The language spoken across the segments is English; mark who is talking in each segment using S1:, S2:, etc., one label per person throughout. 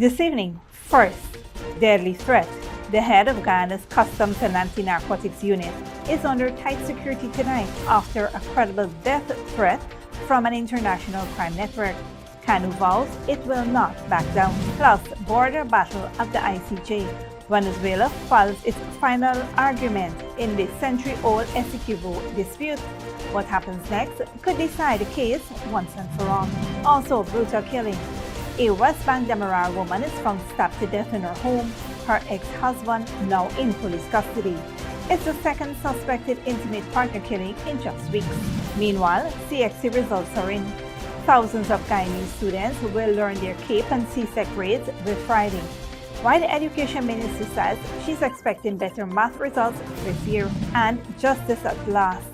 S1: This evening, first, deadly threat. The head of Guyana's Customs and Anti-Narcotics Unit is under tight security tonight after a credible death threat from an international crime network. CANU vows it will not back down. Plus, border battle at the ICJ. Venezuela files its final argument in the century-old Essequibo dispute. What happens next could decide the case once and for all. Also, brutal killing. A West Bank Demerara woman is found stabbed to death in her home. Her ex-husband now in police custody. It's the second suspected intimate partner killing in just weeks. Meanwhile, CXC results are in. Thousands of Guyanese students will learn their CAPE and CSEC grades by Friday. While the Education Minister says she's expecting better math results this year. And justice at last.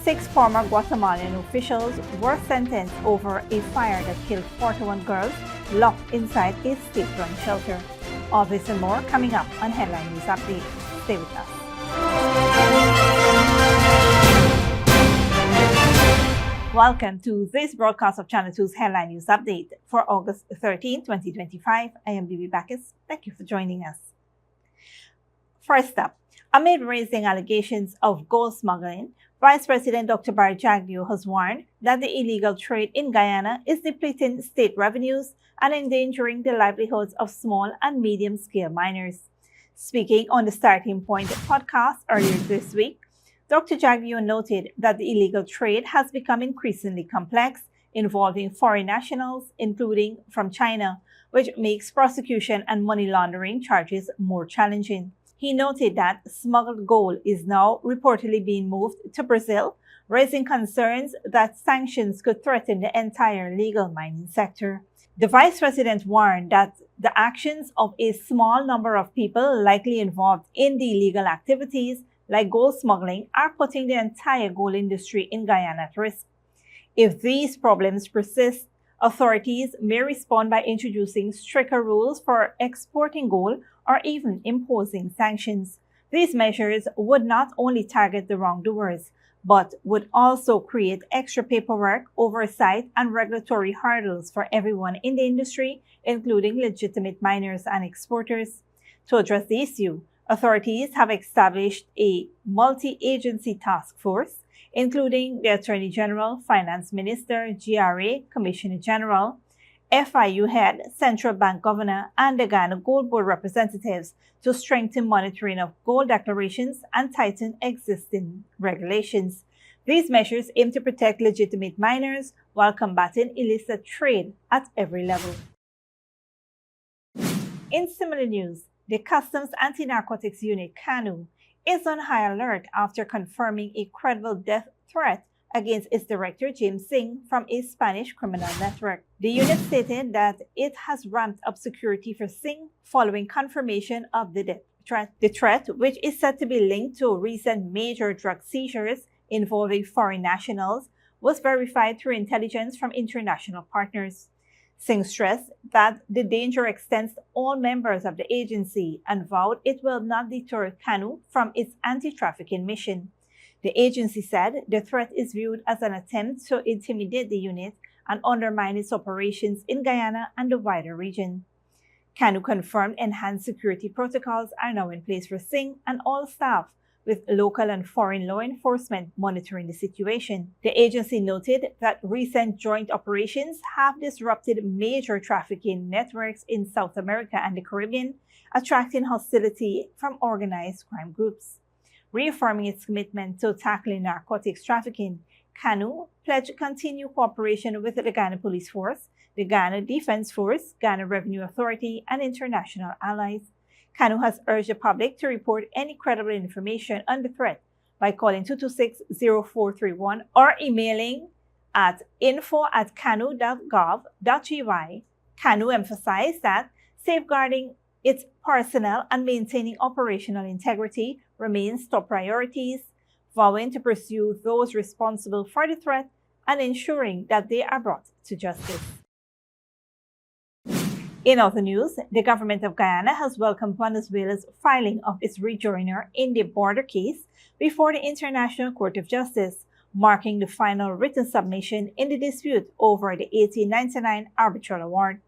S1: 6 former Guatemalan officials were sentenced over a fire that killed 41 girls locked inside a state-run shelter. All this and more coming up on Headline News Update. Stay with us. Welcome to this broadcast of Channel 2's Headline News Update for August 13, 2025. I am Bibi Bacchus. Thank you for joining us. First up, amid raising allegations of gold smuggling, Vice President Dr. Barry Jagdeo has warned that the illegal trade in Guyana is depleting state revenues and endangering the livelihoods of small and medium-scale miners. Speaking on the Starting Point podcast earlier this week, Dr. Jagdeo noted that the illegal trade has become increasingly complex, involving foreign nationals, including from China, which makes prosecution and money laundering charges more challenging. He noted that smuggled gold is now reportedly being moved to Brazil, raising concerns that sanctions could threaten the entire legal mining sector. The vice president warned that the actions of a small number of people likely involved in the illegal activities like gold smuggling are putting the entire gold industry in Guyana at risk. If these problems persist, authorities may respond by introducing stricter rules for exporting gold or even imposing sanctions. These measures would not only target the wrongdoers, but would also create extra paperwork, oversight, and regulatory hurdles for everyone in the industry, including legitimate miners and exporters. To address the issue, authorities have established a multi-agency task force, including the Attorney General, Finance Minister, GRA, Commissioner General, FIU head, Central Bank Governor, and the Guyana Gold Board representatives to strengthen monitoring of gold declarations and tighten existing regulations. These measures aim to protect legitimate miners while combating illicit trade at every level. In similar news, the Customs Anti-Narcotics Unit, CANU, is on high alert after confirming a credible death threat against its director, James Singh, from a Spanish criminal network. The unit stated that it has ramped up security for Singh following confirmation of the death threat. The threat, which is said to be linked to recent major drug seizures involving foreign nationals, was verified through intelligence from international partners. Singh stressed that the danger extends to all members of the agency and vowed it will not deter CANU from its anti-trafficking mission. The agency said the threat is viewed as an attempt to intimidate the unit and undermine its operations in Guyana and the wider region. CANU confirmed enhanced security protocols are now in place for Singh and all staff, with local and foreign law enforcement monitoring the situation. The agency noted that recent joint operations have disrupted major trafficking networks in South America and the Caribbean, attracting hostility from organized crime groups. Reaffirming its commitment to tackling narcotics trafficking, CANU pledged continued cooperation with the Guyana Police Force, the Guyana Defense Force, Guyana Revenue Authority, and international allies. CANU has urged the public to report any credible information on the threat by calling 226-0431 or emailing at info@canu.gov.gy. CANU emphasized that safeguarding its personnel and maintaining operational integrity remains top priorities, vowing to pursue those responsible for the threat and ensuring that they are brought to justice. In other news, the government of Guyana has welcomed Venezuela's filing of its rejoinder in the border case before the International Court of Justice, marking the final written submission in the dispute over the 1899 arbitral award.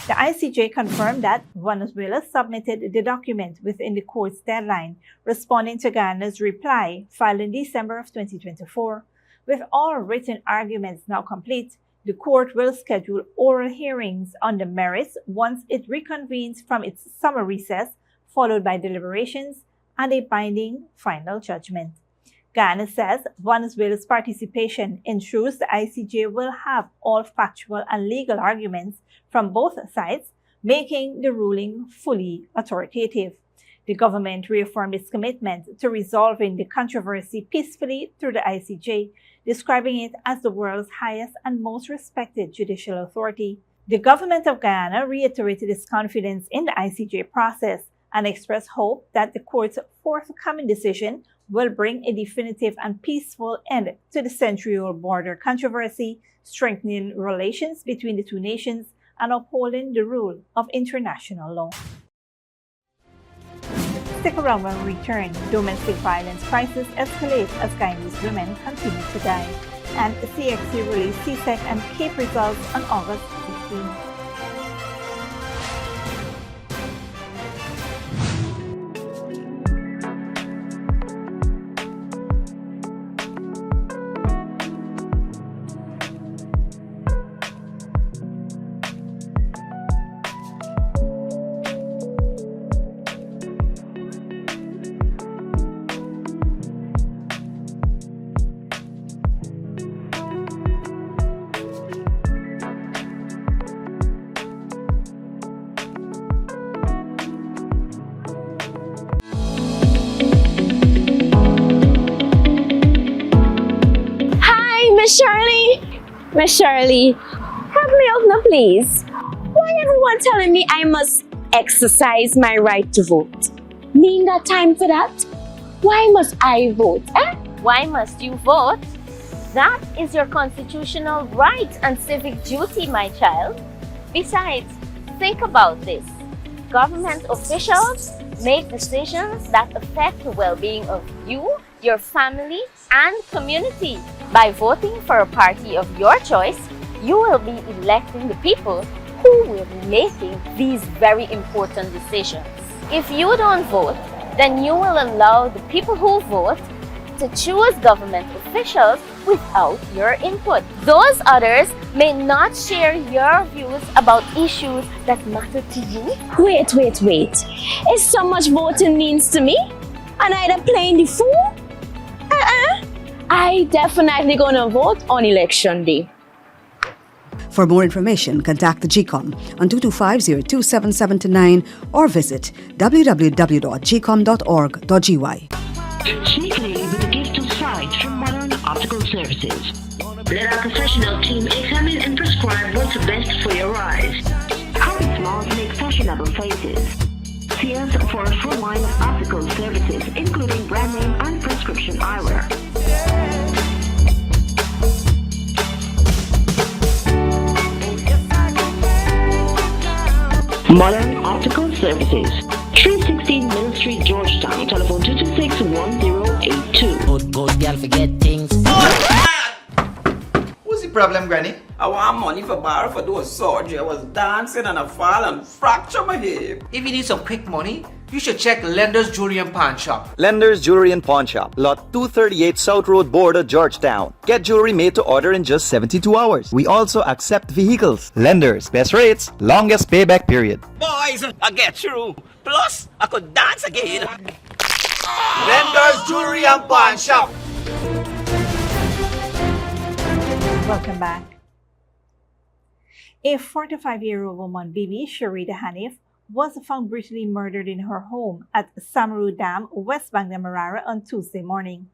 S1: The ICJ confirmed that Venezuela submitted the document within the court's deadline, responding to Guyana's reply filed in December of 2024. With all written arguments now complete, the court will schedule oral hearings on the merits once it reconvenes from its summer recess, followed by deliberations and a binding final judgment. Guyana says Venezuela's participation ensures the ICJ will have all factual and legal arguments from both sides, making the ruling fully authoritative. The government reaffirmed its commitment to resolving the controversy peacefully through the ICJ, describing it as the world's highest and most respected judicial authority. The government of Guyana reiterated its confidence in the ICJ process and expressed hope that the court's forthcoming decision will bring a definitive and peaceful end to the century-old border controversy, strengthening relations between the two nations and upholding the rule of international law. Stick around when we return. Domestic violence crisis escalates as Guyanese women continue to die. And CXC released CSEC and CAPE results on August 15.
S2: Miss Shirley, help me out now, please. Why everyone telling me I must exercise my right to vote? Me ain't got time for that. Why must I vote, eh?
S3: Why must you vote? That is your constitutional right and civic duty, my child. Besides, think about this. Government officials make decisions that affect the well-being of you, your family, and community. By voting for a party of your choice, you will be electing the people who will be making these very important decisions. If you don't vote, then you will allow the people who vote to choose government officials without your input. Those others may not share your views about issues that matter to you.
S2: Wait. Is so much voting means to me? And I the playing the fool? I definitely gonna vote on election day.
S4: For more information, contact the GCOM on 225-02779 or visit www.gcom.org.gy.
S5: Smuggling with a gift of sight from Modern Optical Services. Let our professional team examine and prescribe what's best for your eyes. Our smiles make fashionable faces. See us for a full line of optical services, including brand name and prescription eyewear. Modern Optical Services, 316 Mill Street, Georgetown. Telephone 226-1082.
S6: Good girl forget things.
S7: What's the problem, Granny?
S8: I want money for borrow for do a surgery. I was dancing and I fall and fracture my hip.
S6: If you need some quick money, you should check Lender's Jewelry and Pawn Shop.
S7: Lender's Jewelry and Pawn Shop, Lot 238 South Road Border, Georgetown. Get jewelry made to order in just 72 hours. We also accept vehicles. Lender's, best rates, longest payback period.
S8: Boys, I get through. Plus, I could dance again.
S6: Lender's Jewelry and Pawn Shop.
S1: Welcome back. A 45-year-old woman, Bibi Sharida Hanif, was found brutally murdered in her home at Samaru Dam, West Bank Demerara on Tuesday morning.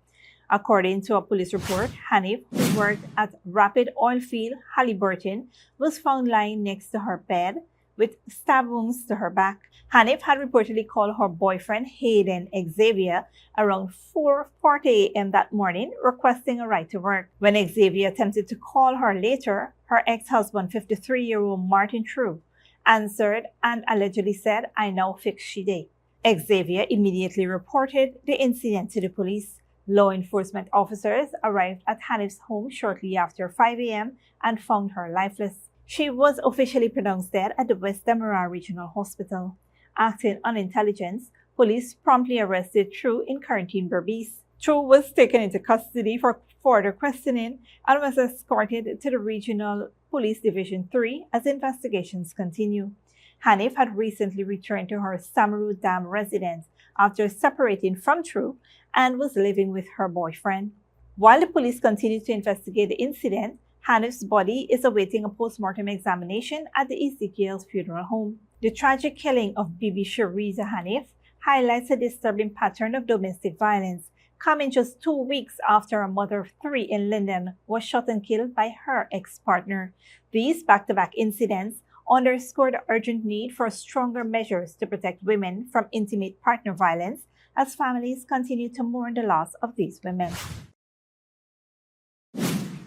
S1: According to a police report, Hanif, who worked at Rapid Oilfield, Halliburton, was found lying next to her bed with stab wounds to her back. Hanif had reportedly called her boyfriend, Hayden Xavier, around 4:40 a.m. that morning, requesting a ride to work. When Xavier attempted to call her later, her ex-husband, 53-year-old Martin True, answered and allegedly said, "I now fix she day." Xavier immediately reported the incident to the police. Law enforcement officers arrived at Hanif's home shortly after 5 a.m. and found her lifeless. She was officially pronounced dead at the West Demerara Regional Hospital. Acting on intelligence, police promptly arrested True in quarantine Berbice. True was taken into custody for further questioning and was escorted to the Regional Police Division 3 as investigations continue. Hanif had recently returned to her Samaru Dam residence after separating from True and was living with her boyfriend. While the police continue to investigate the incident, Hanif's body is awaiting a post-mortem examination at the Ezekiel's funeral home. The tragic killing of Bibi Shariza Hanif highlights a disturbing pattern of domestic violence, coming just 2 weeks after a mother of 3 in Linden was shot and killed by her ex-partner. These back-to-back incidents underscore the urgent need for stronger measures to protect women from intimate partner violence as families continue to mourn the loss of these women.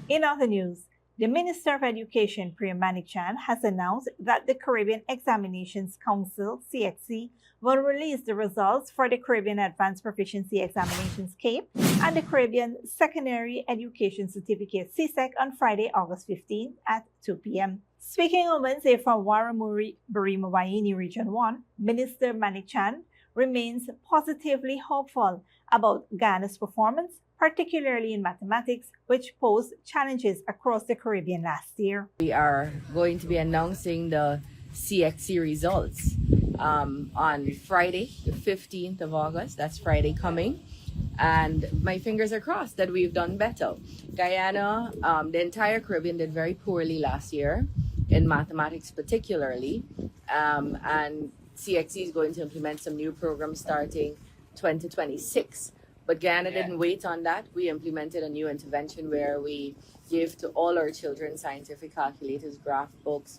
S1: In other news, the Minister of Education, Priya Manichan, has announced that the Caribbean Examinations Council, CXC, will release the results for the Caribbean Advanced Proficiency Examinations, CAPE, and the Caribbean Secondary Education Certificate, CSEC, on Friday, August 15 at 2 p.m. Speaking on Wednesday from Waramuri, Barima-Waini Region 1, Minister Manichan remains positively hopeful about Guyana's performance, particularly in mathematics, which posed challenges across the Caribbean last year.
S9: We are going to be announcing the CXC results on Friday, the 15th of August. That's Friday coming. And my fingers are crossed that we've done better. Guyana, the entire Caribbean did very poorly last year, in mathematics particularly. And CXC is going to implement some new programs starting 2026. But Guyana didn't wait on that. We implemented a new intervention where we give to all our children scientific calculators, graph books,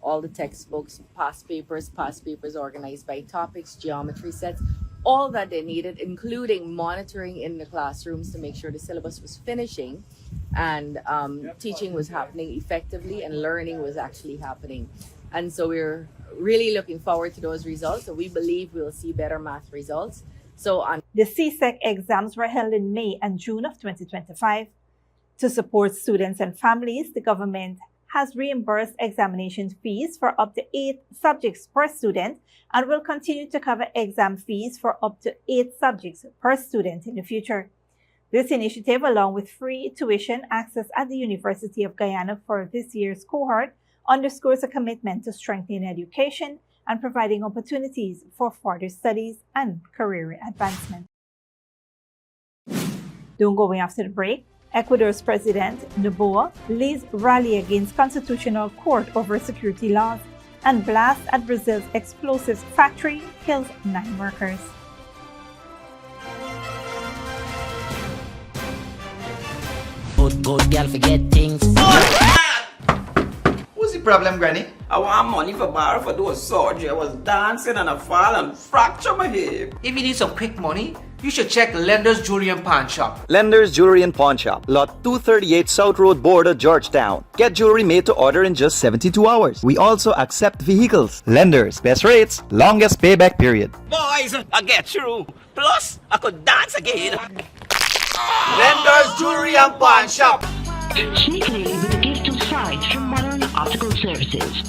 S9: all the textbooks, past papers organized by topics, geometry sets, all that they needed, including monitoring in the classrooms to make sure the syllabus was finishing and teaching was happening effectively and learning was actually happening. And so we're really looking forward to those results. So we believe we'll see better math results. The CSEC exams were held in May and June of 2025. To support students and families, the government has reimbursed examination fees for up to 8 subjects per student and will continue to cover exam fees for up to 8 subjects per student in the future. This initiative, along with free tuition access at the University of Guyana for this year's cohort, underscores a commitment to strengthening education and providing opportunities for further studies and career advancement. Don't go away after the break. Ecuador's President Noboa leads rally against Constitutional Court over security laws, and blast at Brazil's explosives factory kills 9 workers.
S10: Good girl forget things.
S6: What's the problem, Granny?
S8: I want money for borrow for those surgery. I was dancing and I fall and fracture my hip.
S6: If you need some quick money, you should check Lender's Jewelry and Pawn Shop.
S7: Lender's Jewelry and Pawn Shop, Lot 238 South Road Border, Georgetown. Get jewelry made to order in just 72 hours. We also accept vehicles. Lender's, best rates, longest payback period.
S8: Boys, I get through. Plus, I could dance again.
S6: Lender's Jewelry and Pawn Shop.
S5: Sneakily with a gift of sight from modern optical services.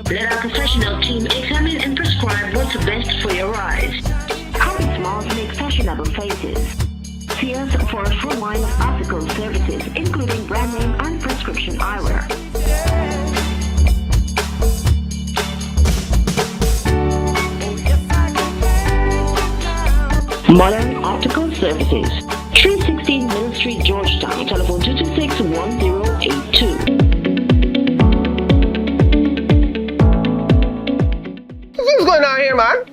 S5: Let our professional team examine and prescribe what's best for your eyes. How smiles make fashionable faces. See us for a full line of optical services, including brand name and prescription eyewear. Modern Optical Services, 316 Middle Street, Georgetown. Telephone 226-1082.
S11: What's going on here, man?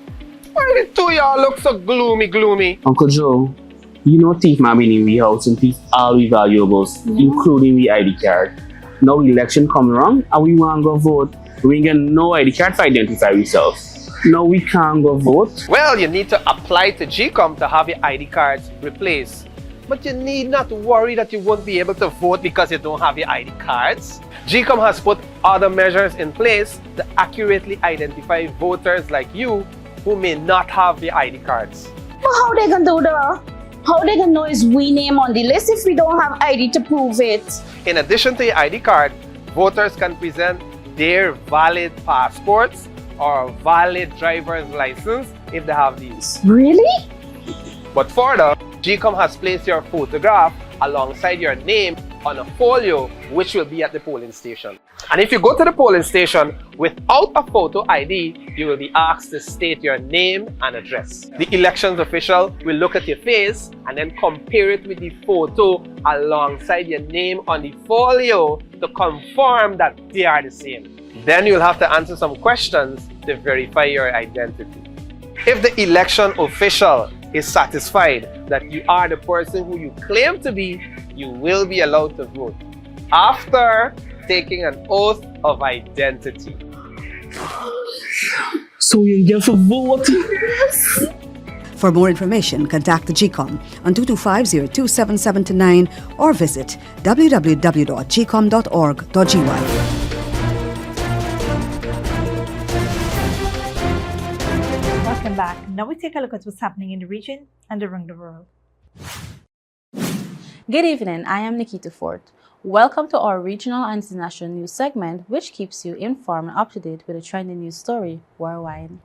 S11: Why the two of y'all look so gloomy?
S12: Uncle Joe, you know thief man been in the house and thief all we valuables, including the ID card. Now election come around and we want to go vote. We ain't get no ID card to identify ourselves. No, we can't go vote.
S11: Well, you need to apply to GCOM to have your ID cards replaced. But you need not worry that you won't be able to vote because you don't have your ID cards. GCOM has put other measures in place to accurately identify voters like you who may not have the ID cards.
S2: But how they gonna do that? How they gonna know is we name on the list if we don't have ID to prove it?
S11: In addition to your ID card, voters can present their valid passports or valid driver's license if they have these.
S2: Really?
S11: But further, GCOM has placed your photograph alongside your name on a folio which will be at the polling station. And if you go to the polling station without a photo ID, you will be asked to state your name and address. The elections official will look at your face and then compare it with the photo alongside your name on the folio to confirm that they are the same. Then you'll have to answer some questions to verify your identity. If the election official is satisfied that you are the person who you claim to be, you will be allowed to vote after taking an oath of identity.
S12: So you get to vote?
S4: For more information, contact the GCOM on 225-02779 or visit www.gcom.org.gy.
S1: Welcome back. Now we take a look at what's happening in the region and around the world.
S10: Good evening, I am Nikita Fort. Welcome to our regional and international news segment, which keeps you informed and up to date with a trending news story worldwide.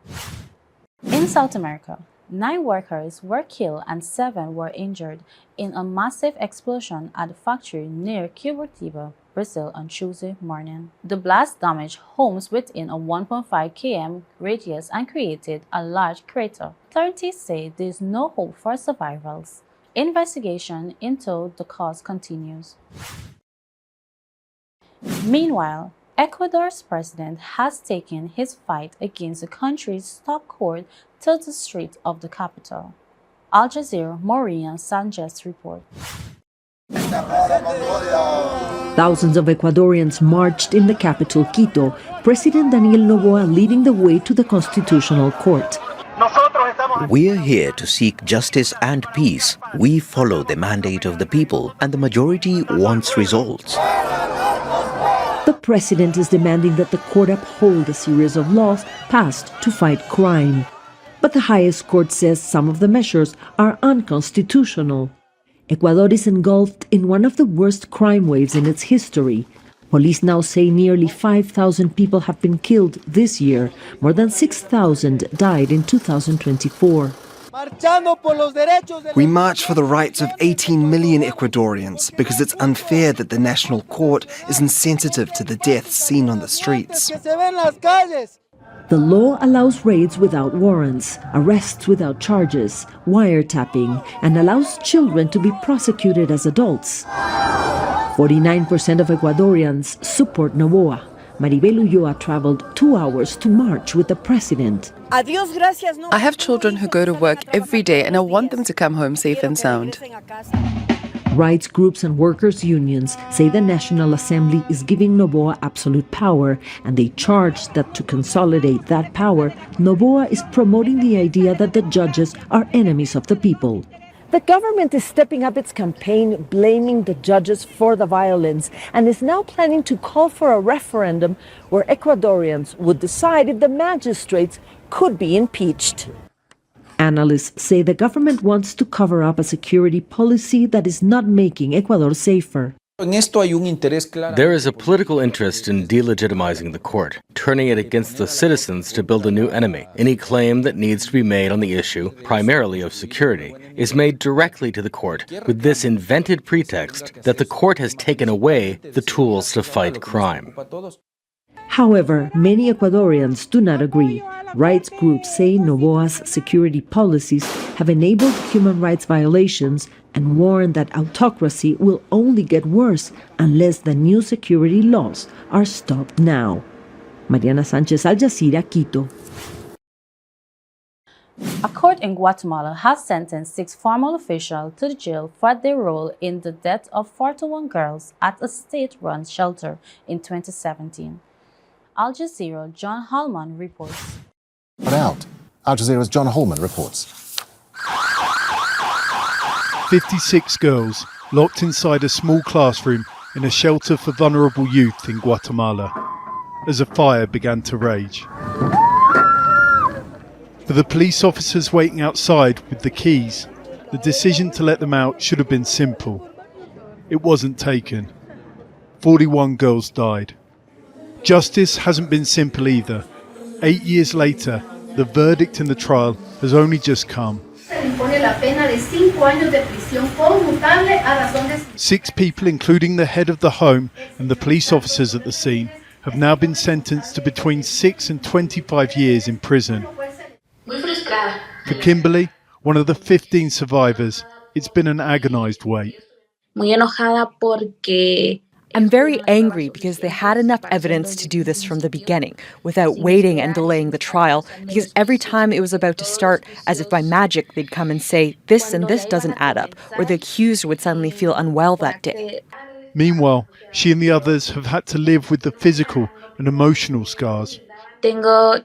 S10: In South America, 9 workers were killed and 7 were injured in a massive explosion at a factory near Curitiba, Brazil on Tuesday morning. The blast damaged homes within a 1.5 km radius and created a large crater. Authorities say there is no hope for survivors. Investigation into the cause continues. Meanwhile, Ecuador's president has taken his fight against the country's top court to the streets of the capital. Al Jazeera Maurian Sanchez report.
S13: Thousands of Ecuadorians marched in the capital, Quito, President Daniel Noboa leading the way to the Constitutional Court.
S14: We are here to seek justice and peace. We follow the mandate of the people, and the majority wants results.
S13: The president is demanding that the court uphold a series of laws passed to fight crime. But the highest court says some of the measures are unconstitutional. Ecuador is engulfed in one of the worst crime waves in its history. Police now say nearly 5,000 people have been killed this year. More than 6,000 died in 2024.
S15: We march for the rights of 18 million Ecuadorians because it's unfair that the National Court is insensitive to the deaths seen on the streets.
S13: The law allows raids without warrants, arrests without charges, wiretapping, and allows children to be prosecuted as adults. 49% of Ecuadorians support Noboa. Maribel Ulloa traveled 2 hours to march with the president.
S16: I have children who go to work every day and I want them to come home safe and sound.
S13: Rights groups and workers' unions say the National Assembly is giving Noboa absolute power, and they charge that to consolidate that power, Noboa is promoting the idea that the judges are enemies of the people.
S17: The government is stepping up its campaign, blaming the judges for the violence, and is now planning to call for a referendum where Ecuadorians would decide if the magistrates could be impeached.
S13: Analysts say the government wants to cover up a security policy that is not making Ecuador safer.
S18: There is a political interest in delegitimizing the court, turning it against the citizens to build a new enemy. Any claim that needs to be made on the issue, primarily of security, is made directly to the court with this invented pretext that the court has taken away the tools to fight crime.
S13: However, many Ecuadorians do not agree. Rights groups say Noboa's security policies have enabled human rights violations and warn that autocracy will only get worse unless the new security laws are stopped now. Mariana Sanchez, Al Jazeera, Quito.
S10: A court in Guatemala has sentenced 6 formal officials to jail for their role in the death of 41 girls at a state-run shelter in 2017. Al Jazeera John Hallman reports.
S19: Out. Al Jazeera's John Holman reports.
S20: 56 girls locked inside a small classroom in a shelter for vulnerable youth in Guatemala as a fire began to rage. For the police officers waiting outside with the keys, the decision to let them out should have been simple. It wasn't taken. 41 girls died. Justice hasn't been simple either. 8 years later, the verdict in the trial has only just come. 6 people, including the head of the home and the police officers at the scene, have now been sentenced to between 6 and 25 years in prison. For Kimberly, one of the 15 survivors, it's been an agonized wait.
S21: I'm very angry because they had enough evidence to do this from the beginning, without waiting and delaying the trial, because every time it was about to start, as if by magic, they'd come and say, this and this doesn't add up, or the accused would suddenly feel unwell that day.
S20: Meanwhile, she and the others have had to live with the physical and emotional scars.
S21: I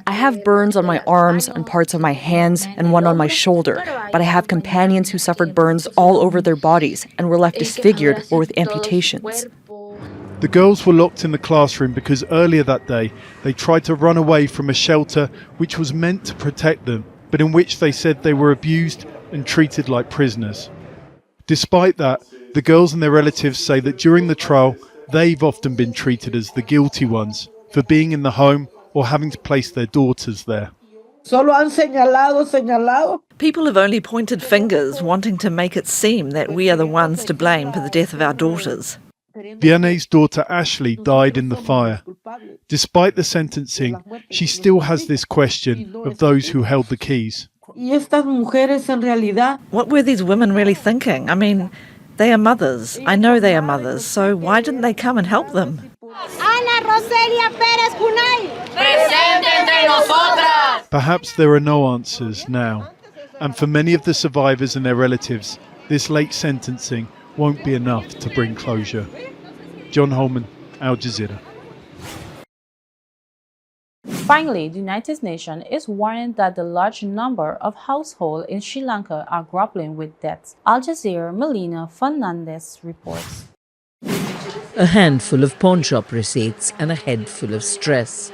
S21: have burns on my arms and parts of my hands and one on my shoulder, but I have companions who suffered burns all over their bodies and were left disfigured or with amputations.
S20: The girls were locked in the classroom because earlier that day they tried to run away from a shelter which was meant to protect them, but in which they said they were abused and treated like prisoners. Despite that, the girls and their relatives say that during the trial, they've often been treated as the guilty ones for being in the home or having to place their daughters there.
S22: People have only pointed fingers, wanting to make it seem that we are the ones to blame for the death of our daughters.
S20: Vianney's daughter Ashley died in the fire. Despite the sentencing, she still has this question of those who held the keys.
S22: What were these women really thinking? I mean, they are mothers. I know they are mothers, so why didn't they come and help them?
S20: Perhaps there are no answers now. And for many of the survivors and their relatives, this late sentencing won't be enough to bring closure. John Holman, Al Jazeera.
S10: Finally, the United Nations is warning that the large number of households in Sri Lanka are grappling with debts. Al Jazeera Melina Fernandez reports.
S23: A handful of pawnshop receipts and a head full of stress.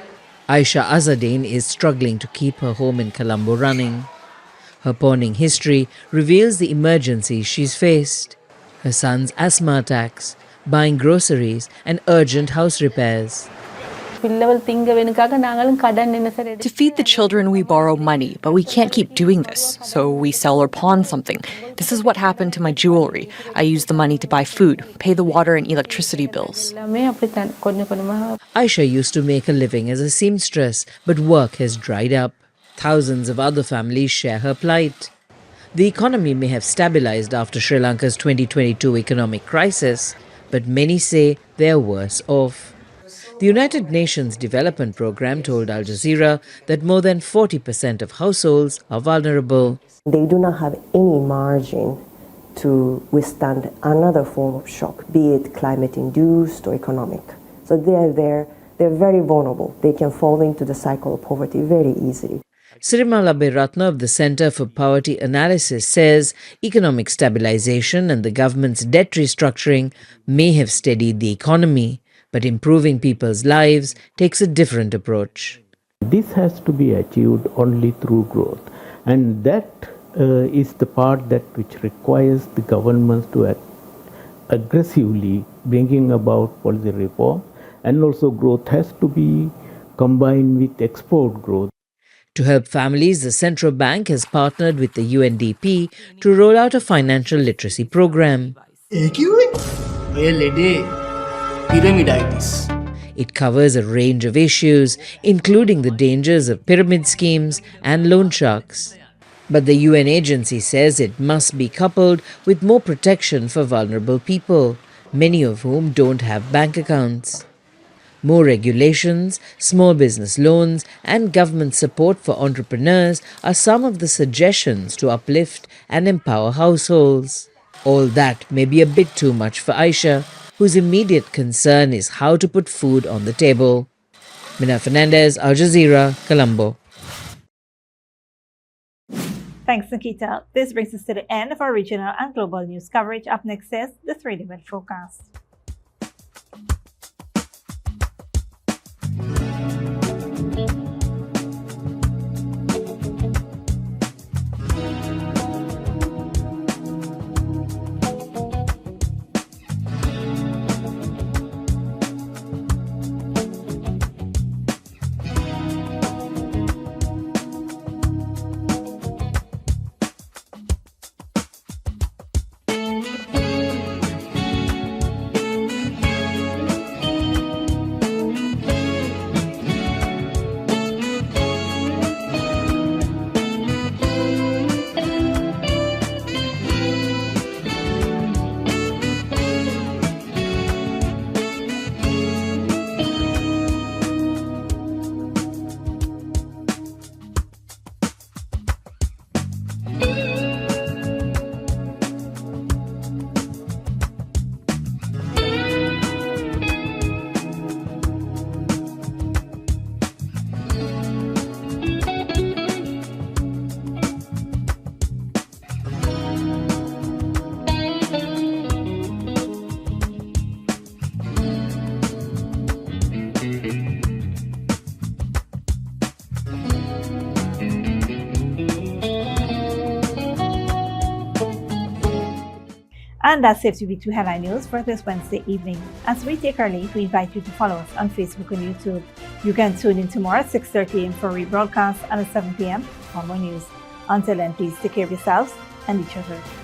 S23: Aisha Azadin is struggling to keep her home in Colombo running. Her pawning history reveals the emergencies she's faced. Her son's asthma attacks, buying groceries and urgent house repairs.
S21: To feed the children, we borrow money, but we can't keep doing this, so we sell or pawn something. This is what happened to my jewelry. I used the money to buy food, pay the water and electricity bills.
S23: Aisha used to make a living as a seamstress, but work has dried up. Thousands of other families share her plight. The economy may have stabilized after Sri Lanka's 2022 economic crisis, but many say they are worse off. The United Nations Development Programme told Al Jazeera that more than 40% of households are vulnerable.
S24: They do not have any margin to withstand another form of shock, be it climate-induced or economic. So they're very vulnerable. They can fall into the cycle of poverty very easily.
S23: Sirimala Beratna of the Centre for Poverty Analysis says economic stabilization and the government's debt restructuring may have steadied the economy, but improving people's lives takes a different approach.
S25: This has to be achieved only through growth, and that is the part that which requires the governments to act aggressively bringing about policy reform, and also growth has to be combined with export growth.
S23: To help families, the central bank has partnered with the UNDP to roll out a financial literacy program. It covers a range of issues, including the dangers of pyramid schemes and loan sharks. But the UN agency says it must be coupled with more protection for vulnerable people, many of whom don't have bank accounts. More regulations, small business loans, and government support for entrepreneurs are some of the suggestions to uplift and empower households. All that may be a bit too much for Aisha, whose immediate concern is how to put food on the table. Mina Fernandez, Al Jazeera, Colombo.
S1: Thanks, Nikita. This brings us to the end of our regional and global news coverage. Up next is the 3-minute forecast. And that's CFTV2 Headline News for this Wednesday evening. As we take our leave, we invite you to follow us on Facebook and YouTube. You can tune in tomorrow at 6:30 a.m. for rebroadcast and at 7 p.m. for more news. Until then, please take care of yourselves and each other.